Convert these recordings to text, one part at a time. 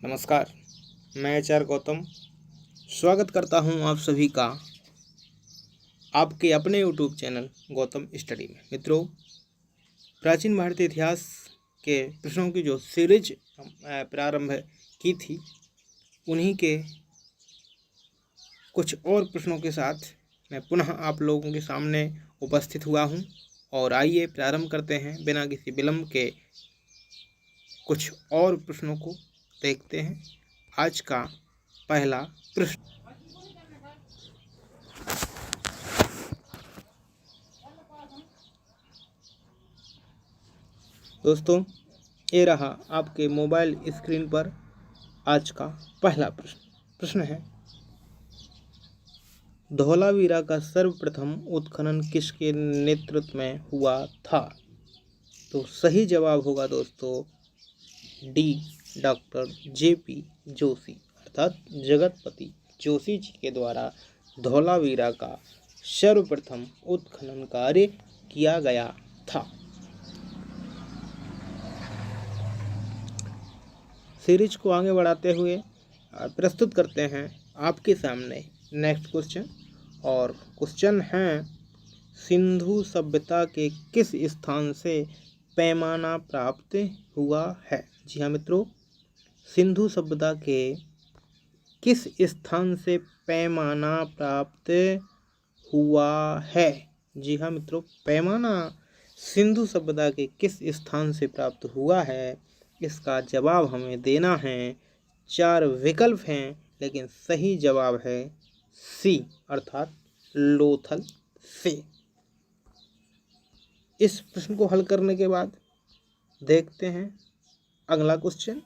नमस्कार, मैं एचआर गौतम स्वागत करता हूं आप सभी का आपके अपने यूट्यूब चैनल गौतम स्टडी में। मित्रों, प्राचीन भारतीय इतिहास के प्रश्नों की जो सीरीज प्रारंभ की थी, उन्हीं के कुछ और प्रश्नों के साथ मैं पुनः आप लोगों के सामने उपस्थित हुआ हूं। और आइए प्रारंभ करते हैं बिना किसी विलंब के। कुछ और प्रश्नों को देखते हैं। आज का पहला प्रश्न, दोस्तों, ये रहा आपके मोबाइल स्क्रीन पर आज का पहला प्रश्न है, धौलावीरा का सर्वप्रथम उत्खनन किसके नेतृत्व में हुआ था? तो सही जवाब होगा दोस्तों डी, डॉक्टर जेपी जोशी, अर्थात जगतपति जोशी जी के द्वारा धौलावीरा का सर्वप्रथम उत्खनन कार्य किया गया था। सीरीज को आगे बढ़ाते हुए प्रस्तुत करते हैं आपके सामने नेक्स्ट क्वेश्चन। और क्वेश्चन है, सिंधु सभ्यता के किस स्थान से पैमाना प्राप्त हुआ है? जी हाँ मित्रों, सिंधु सभ्यता के किस स्थान से पैमाना प्राप्त हुआ है? जी हाँ मित्रों, पैमाना सिंधु सभ्यता के किस स्थान से प्राप्त हुआ है, इसका जवाब हमें देना है। 4 विकल्प हैं, लेकिन सही जवाब है सी, अर्थात लोथल से। इस प्रश्न को हल करने के बाद देखते हैं अगला क्वेश्चन।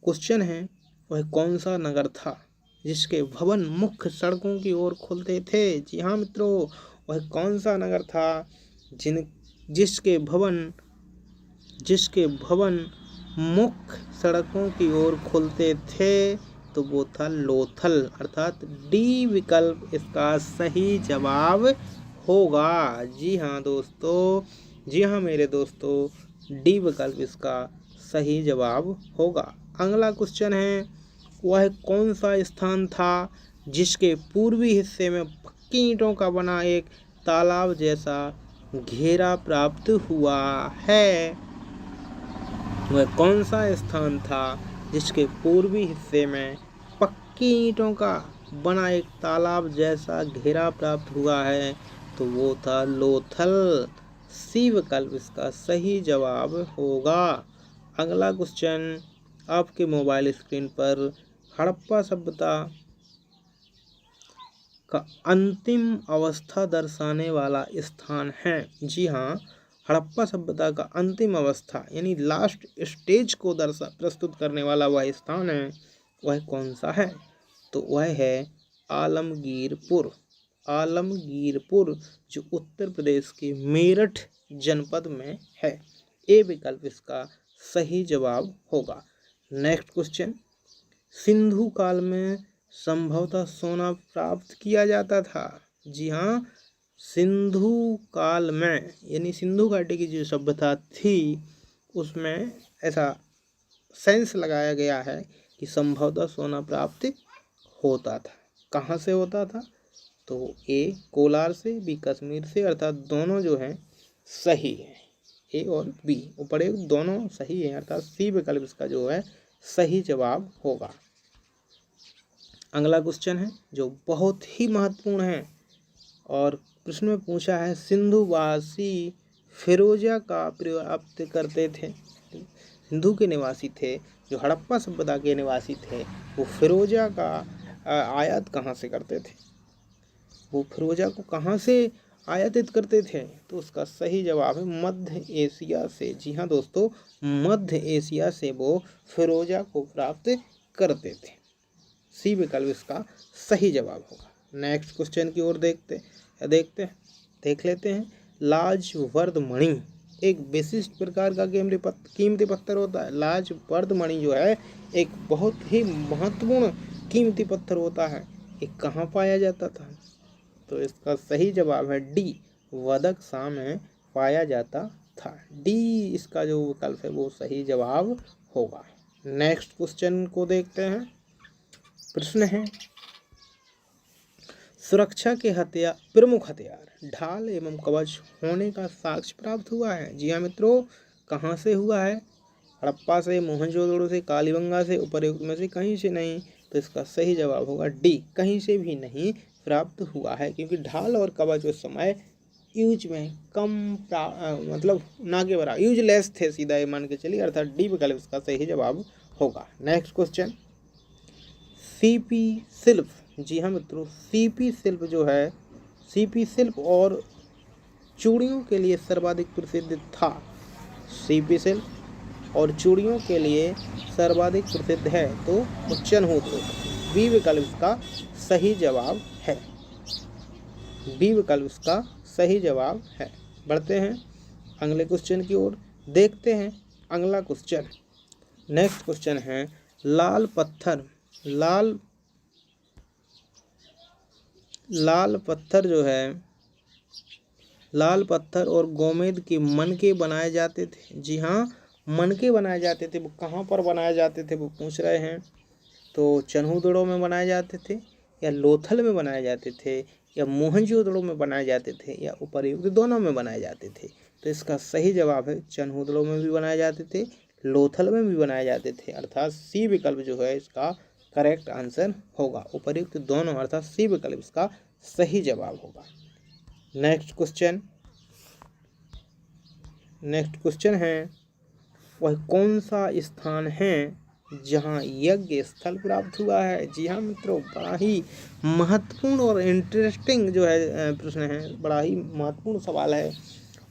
क्वेश्चन है, वह कौन सा नगर था जिसके भवन मुख्य सड़कों की ओर खुलते थे? जी हाँ मित्रों, वह कौन सा नगर था जिसके भवन मुख्य सड़कों की ओर खुलते थे? तो वो था लोथल, अर्थात डी विकल्प इसका सही जवाब होगा। जी हाँ दोस्तों, जी हाँ मेरे दोस्तों, डी विकल्प इसका सही जवाब होगा। अगला क्वेश्चन है, वह कौन सा स्थान था जिसके पूर्वी हिस्से में पक्की ईंटों का बना एक तालाब जैसा घेरा प्राप्त हुआ है? वह कौन सा स्थान था जिसके पूर्वी हिस्से में पक्की ईंटों का बना एक तालाब जैसा घेरा प्राप्त हुआ है? तो वो था लोथल। सी विकल्प इसका सही जवाब होगा। अगला क्वेश्चन आपके मोबाइल स्क्रीन पर हड़प्पा सभ्यता का अंतिम अवस्था दर्शाने वाला स्थान है। जी हाँ, हड़प्पा सभ्यता का अंतिम अवस्था यानी लास्ट स्टेज को प्रस्तुत करने वाला वह स्थान है, वह कौन सा है? तो वह है आलमगीरपुर। आलमगीरपुर जो उत्तर प्रदेश के मेरठ जनपद में है। ए विकल्प इसका सही जवाब होगा। नेक्स्ट क्वेश्चन, सिंधु काल में संभवतः सोना प्राप्त किया जाता था? जी हाँ, सिंधु काल में यानी सिंधु घाटी की जो सभ्यता थी, उसमें ऐसा सेंस लगाया गया है कि संभवतः सोना प्राप्त होता था। कहाँ से होता था? तो ए कोलार से, बी कश्मीर से, अर्थात दोनों जो हैं सही है। ए और बी ऊपर एक दोनों सही है, अर्थात सी विकल्प इसका जो है सही जवाब होगा। अगला क्वेश्चन है जो बहुत ही महत्वपूर्ण है और प्रश्न में पूछा है, सिंधुवासी फिरोजा का प्राप्त करते थे। सिंधु के निवासी थे, जो हड़प्पा सभ्यता के निवासी थे, वो फिरोजा का आयात कहाँ से करते थे? वो फिरोजा को कहाँ से आयातित करते थे? तो उसका सही जवाब है मध्य एशिया से। जी हाँ दोस्तों, मध्य एशिया से वो फिरोजा को प्राप्त करते थे। सी विकल्प इसका सही जवाब होगा। नेक्स्ट क्वेश्चन की ओर देख लेते हैं। लाजवर्द मणि एक विशिष्ट प्रकार का कीमती पत्थर होता है। लाजवर्द मणि जो है एक बहुत ही महत्वपूर्ण कीमती पत्थर होता है। ये कहाँ पाया जाता था? तो इसका सही जवाब है डी, वदकसा में पाया जाता था। डी इसका जो विकल्प है वो सही जवाब होगा। नेक्स्ट क्वेश्चन को देखते हैं। प्रश्न है, सुरक्षा के प्रमुख हथियार ढाल एवं कवच होने का साक्ष्य प्राप्त हुआ है। जी हाँ मित्रों, कहाँ से हुआ है? हड़प्पा से, मोहनजोदड़ो से, कालीबंगा से, उपर्युक्त में से कहीं से नहीं। तो इसका सही जवाब होगा डी, कहीं से भी नहीं प्राप्त हुआ है, क्योंकि ढाल और कवच उस समय यूज में कम मतलब ना के बराबर यूजलेस थे, सीधा ये मान के चलिए, अर्थात डी विकल्प इसका सही जवाब होगा। नेक्स्ट क्वेश्चन, सीपी शिल्प। जी हाँ मित्रों, सीपी शिल्प जो है, सीपी शिल्प और चूड़ियों के लिए सर्वाधिक प्रसिद्ध था। सीपी शिल्प और चूड़ियों के लिए सर्वाधिक प्रसिद्ध है तो चनहूत, बी विकल्प इसका सही जवाब है। बी विकल्प इसका सही जवाब है। बढ़ते हैं अगले क्वेश्चन की ओर, देखते हैं अगला क्वेश्चन। नेक्स्ट क्वेश्चन है, लाल पत्थर जो है, लाल पत्थर और गोमेद के मनके बनाए जाते थे। जी हाँ, मनके बनाए जाते थे। वो कहाँ पर बनाए जाते थे वो पूछ रहे हैं। तो चनहूदड़ो में बनाए जाते थे, या लोथल में बनाए जाते थे, या मोहनजोदड़ो में बनाए जाते थे, या उपर्युक्त दोनों में बनाए जाते थे। तो इसका सही जवाब है चनहूदड़ो में भी बनाए जाते थे, लोथल में भी बनाए जाते थे, अर्थात सी विकल्प जो है इसका करेक्ट आंसर होगा। उपर्युक्त दोनों अर्थात सी विकल्प इसका सही जवाब होगा। नेक्स्ट क्वेश्चन है, वह कौन सा स्थान है जहाँ यज्ञ स्थल प्राप्त हुआ है। जी हाँ मित्रों, बड़ा ही महत्वपूर्ण और इंटरेस्टिंग जो है प्रश्न है, बड़ा ही महत्वपूर्ण सवाल है।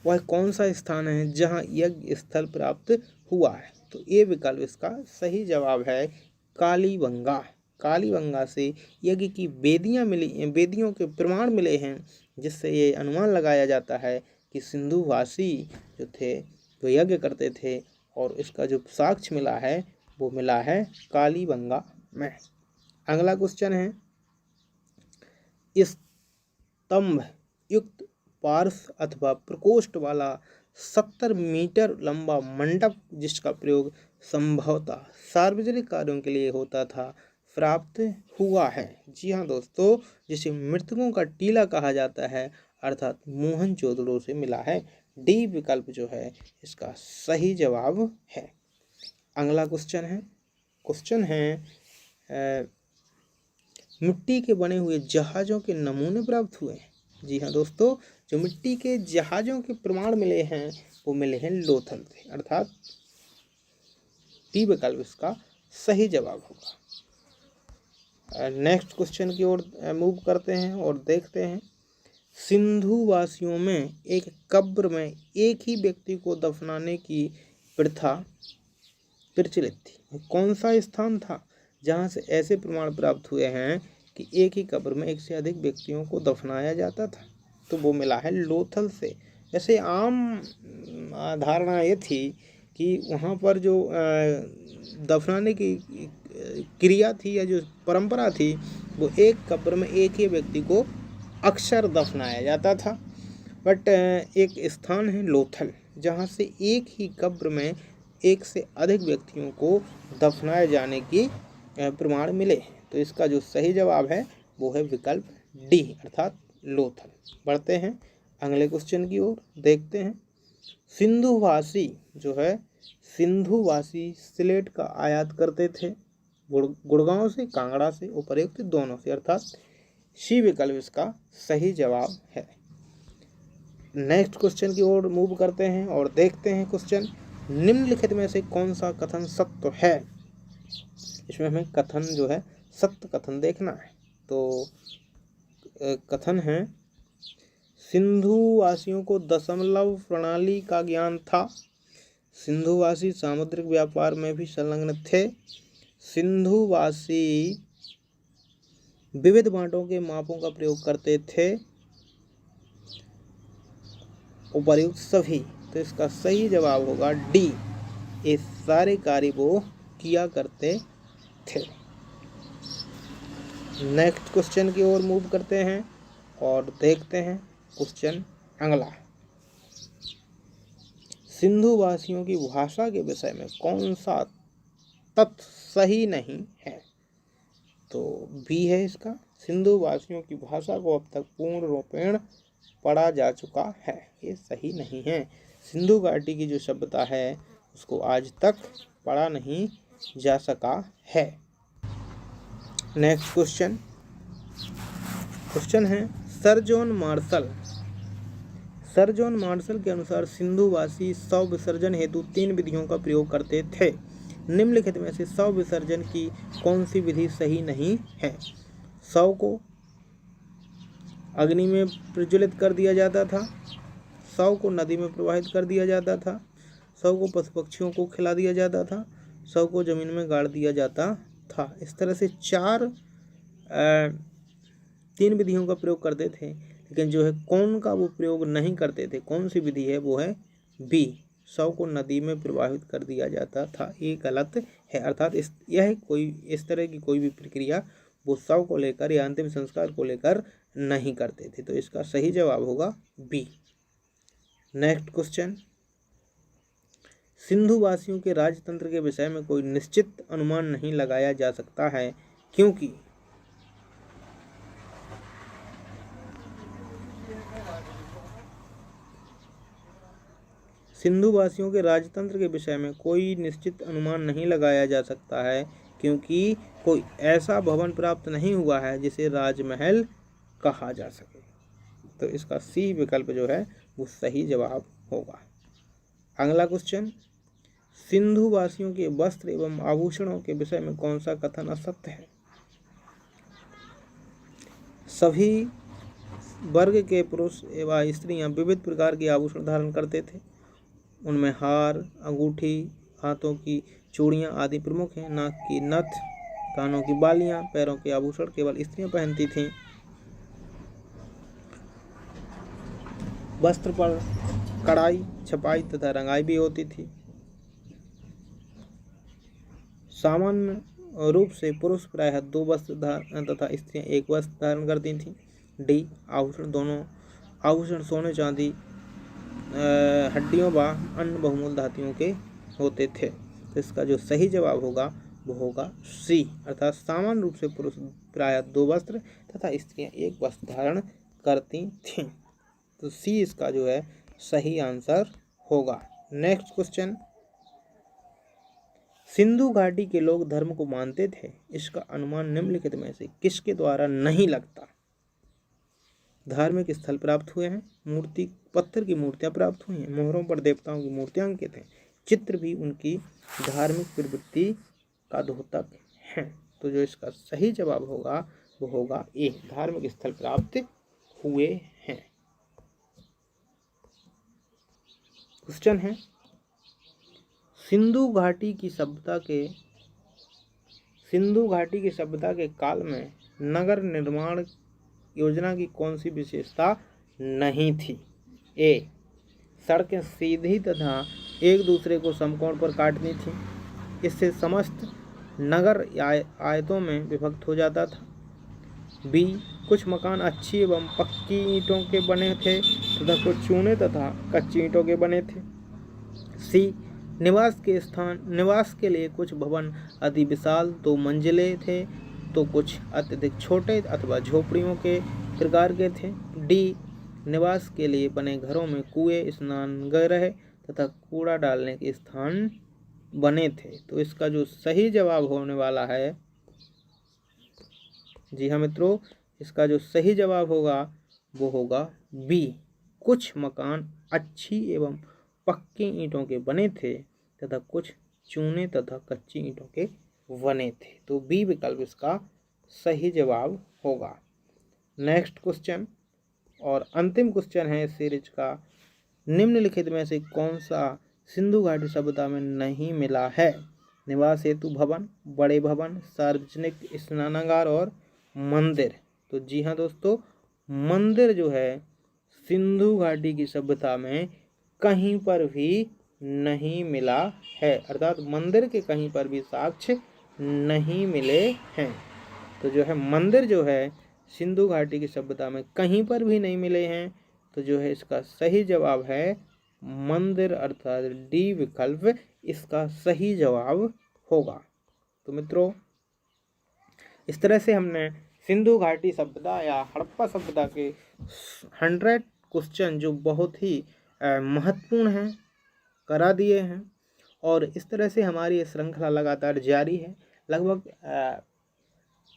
वह कौन सा स्थान है जहाँ यज्ञ स्थल प्राप्त हुआ है। तो ये विकल्प इसका सही जवाब है कालीबंगा। कालीबंगा से यज्ञ की वेदियाँ मिली, वेदियों के प्रमाण मिले हैं, जिससे ये अनुमान लगाया जाता है कि सिंधुवासी जो थे वो यज्ञ करते थे, और इसका जो साक्ष्य मिला है वो मिला है कालीबंगा में। अगला क्वेश्चन है, स्तंभ युक्त पार्श्व अथवा प्रकोष्ठ वाला 70 मीटर लंबा मंडप जिसका प्रयोग संभवतः सार्वजनिक कार्यों के लिए होता था, प्राप्त हुआ है। जी हाँ दोस्तों, जिसे मृतकों का टीला कहा जाता है, अर्थात मोहनजोदड़ो से मिला है। डी विकल्प जो है इसका सही जवाब है। अगला क्वेश्चन है मिट्टी के बने हुए जहाज़ों के नमूने प्राप्त हुए हैं। जी हाँ दोस्तों, जो मिट्टी के जहाज़ों के प्रमाण मिले हैं वो मिले हैं लोथल से, अर्थात डी विकल्प इसका सही जवाब होगा। नेक्स्ट क्वेश्चन की ओर मूव करते हैं और देखते हैं, सिंधु वासियों में एक कब्र में एक ही व्यक्ति को दफनाने की प्रथा प्रचलित थी। कौन सा स्थान था जहाँ से ऐसे प्रमाण प्राप्त हुए हैं कि एक ही कब्र में एक से अधिक व्यक्तियों को दफनाया जाता था? तो वो मिला है लोथल से। वैसे आम धारणा ये थी कि वहाँ पर जो दफनाने की क्रिया थी या जो परंपरा थी, वो एक कब्र में एक ही व्यक्ति को अक्सर दफनाया जाता था। बट एक स्थान है लोथल जहाँ से एक ही कब्र में एक से अधिक व्यक्तियों को दफनाए जाने की प्रमाण मिले हैं। तो इसका जो सही जवाब है वो है विकल्प डी, अर्थात लोथल। बढ़ते हैं अगले क्वेश्चन की ओर, देखते हैं सिंधुवासी जो है, सिंधुवासी सिलेट का आयात करते थे गुड़गांव से, कांगड़ा से, उपर्युक्त दोनों से, अर्थात सी विकल्प इसका सही जवाब है। नेक्स्ट क्वेश्चन की ओर मूव करते हैं और देखते हैं क्वेश्चन, निम्नलिखित में से कौन सा कथन सत्य है। इसमें हमें कथन जो है सत्य कथन देखना है। तो कथन है, सिंधुवासियों को दशमलव प्रणाली का ज्ञान था। सिंधुवासी सामुद्रिक व्यापार में भी संलग्न थे। सिंधुवासी विविध बांटों के मापों का प्रयोग करते थे, उपर्युक्त सभी। तो इसका सही जवाब होगा डी, ये सारे कार्य वो किया करते थे। नेक्स्ट क्वेश्चन की ओर मूव करते हैं और देखते हैं क्वेश्चन अगला, सिंधुवासियों की भाषा के विषय में कौन सा तत् सही नहीं है। तो बी है इसका, सिंधु वासियों की भाषा को अब तक पूर्ण रूपेण पढ़ा जा चुका है, ये सही नहीं है। सिंधु घाटी की जो सभ्यता है उसको आज तक पढ़ा नहीं जा सका है। नेक्स्ट क्वेश्चन है सर जॉन मार्शल के अनुसार सिंधुवासी शव विसर्जन हेतु 3 विधियों का प्रयोग करते थे। निम्नलिखित में से शव विसर्जन की कौन सी विधि सही नहीं है? शव को अग्नि में प्रज्वलित कर दिया जाता था, शव को नदी में प्रवाहित कर दिया जाता था, शव को पशु पक्षियों को खिला दिया जाता था, शव को जमीन में गाड़ दिया जाता था। इस तरह से 3 विधियों का प्रयोग करते थे, लेकिन जो है कौन का वो प्रयोग नहीं करते थे, कौन सी विधि है वो है बी, शव को नदी में प्रवाहित कर दिया जाता था। ये गलत है, अर्थात इस तरह की कोई भी प्रक्रिया वो शव को लेकर या अंतिम संस्कार को लेकर नहीं करते थे। तो इसका सही जवाब होगा बी। नेक्स्ट क्वेश्चन, सिंधु वासियों के राजतंत्र के विषय में कोई निश्चित अनुमान नहीं लगाया जा सकता है, क्योंकि सिंधु वासियों के राजतंत्र के विषय में कोई निश्चित अनुमान नहीं लगाया जा सकता है, क्योंकि कोई ऐसा भवन प्राप्त नहीं हुआ है जिसे राजमहल कहा जा सके। तो इसका सी विकल्प जो है वो सही जवाब होगा। अगला क्वेश्चन, सिंधु वासियों के वस्त्र एवं आभूषणों के विषय में कौन सा कथन असत्य है? सभी वर्ग के पुरुष एवं स्त्रियां विविध प्रकार के आभूषण धारण करते थे। उनमें हार, अंगूठी, हाथों की चूड़ियां आदि प्रमुख हैं। नाक की नथ, कानों की बालियां, पैरों के आभूषण केवल स्त्रियां पहनती थीं। वस्त्र पर कढ़ाई, छपाई तथा रंगाई भी होती थी। सामान्य रूप से पुरुष प्रायः 2 वस्त्र तथा स्त्रियां 1 वस्त्र धारण करती थीं। डी, आभूषण सोने चांदी, हड्डियों व अन्य बहुमूल्य धातुओं के होते थे। तो इसका जो सही जवाब होगा वो होगा सी, अर्थात सामान्य रूप से पुरुष प्रायः 2 वस्त्र तथा स्त्रियां 1 वस्त्र धारण करती थीं। तो सी इसका जो है सही आंसर होगा। नेक्स्ट क्वेश्चन, सिंधु घाटी के लोग धर्म को मानते थे, इसका अनुमान निम्नलिखित में से किसके द्वारा नहीं लगता? धार्मिक स्थल प्राप्त हुए हैं, मूर्ति पत्थर की मूर्तियां प्राप्त हुई हैं, मोहरों पर देवताओं की मूर्तियां अंकित हैं, चित्र भी उनकी धार्मिक प्रवृत्ति का द्योतक हैं। तो जो इसका सही जवाब होगा वो होगा ए, धार्मिक स्थल प्राप्त हुए हैं। क्वेश्चन है, सिंधु घाटी की सभ्यता के काल में नगर निर्माण योजना की कौन सी विशेषता नहीं थी? ए, सड़कें सीधी तथा एक दूसरे को समकोण पर काटनी थी, इससे समस्त नगर आयतों में विभक्त हो जाता था। बी, कुछ मकान अच्छी एवं पक्की ईंटों के बने थे तथा कुछ चूने तथा कच्ची ईंटों के बने थे। सी, निवास के लिए कुछ भवन अति विशाल 2 मंजिले थे तो कुछ अत्यधिक छोटे अथवा झोपड़ियों के प्रकार के थे। डी, निवास के लिए बने घरों में कुएं, स्नानगृह तथा कूड़ा डालने के स्थान बने थे। तो इसका जो सही जवाब होने वाला है, जी हाँ मित्रों, इसका जो सही जवाब होगा वो होगा बी, कुछ मकान अच्छी एवं पक्की ईंटों के बने थे तथा कुछ चूने तथा कच्ची ईंटों के बने थे। तो बी विकल्प इसका सही जवाब होगा। नेक्स्ट क्वेश्चन और अंतिम क्वेश्चन है इस सीरीज का, निम्नलिखित में से कौन सा सिंधु घाटी सभ्यता में नहीं मिला है? निवास हेतु भवन, बड़े भवन, सार्वजनिक स्नानागार और मंदिर। तो जी हाँ दोस्तों, मंदिर जो है सिंधु घाटी की सभ्यता में कहीं पर भी नहीं मिला है, अर्थात मंदिर के कहीं पर भी साक्ष्य नहीं मिले हैं। तो जो है मंदिर जो है सिंधु घाटी की सभ्यता में कहीं पर भी नहीं मिले हैं। तो जो है इसका सही जवाब है मंदिर, अर्थात डी विकल्प इसका सही जवाब होगा। तो मित्रों, इस तरह से हमने सिंधु घाटी सभ्यता या हड़प्पा सभ्यता के 100 क्वेश्चन जो बहुत ही महत्वपूर्ण हैं करा दिए हैं। और इस तरह से हमारी ये श्रृंखला लगातार जारी है। लगभग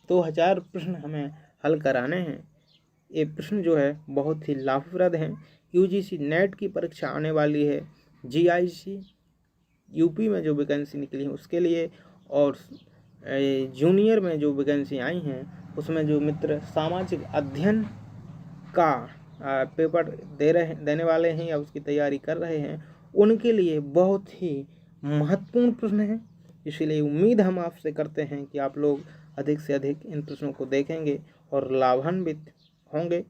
2000 प्रश्न हमें हल कराने हैं। ये प्रश्न जो है बहुत ही लाभप्रद हैं। यूजीसी नेट की परीक्षा आने वाली है, जीआईसी यूपी में जो वैकेंसी निकली है उसके लिए, और जूनियर में जो वैकेंसी आई हैं उसमें जो मित्र सामाजिक अध्ययन का पेपर देने वाले हैं या उसकी तैयारी कर रहे हैं, उनके लिए बहुत ही महत्वपूर्ण प्रश्न है। इसीलिए उम्मीद हम आपसे करते हैं कि आप लोग अधिक से अधिक इन प्रश्नों को देखेंगे और लाभान्वित होंगे।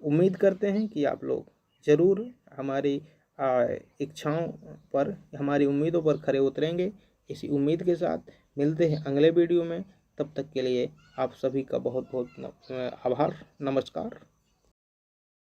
उम्मीद करते हैं कि आप लोग ज़रूर हमारी इच्छाओं पर, हमारी उम्मीदों पर खरे उतरेंगे। इसी उम्मीद के साथ मिलते हैं अगले वीडियो में। तब तक के लिए आप सभी का बहुत बहुत आभार। नमस्कार।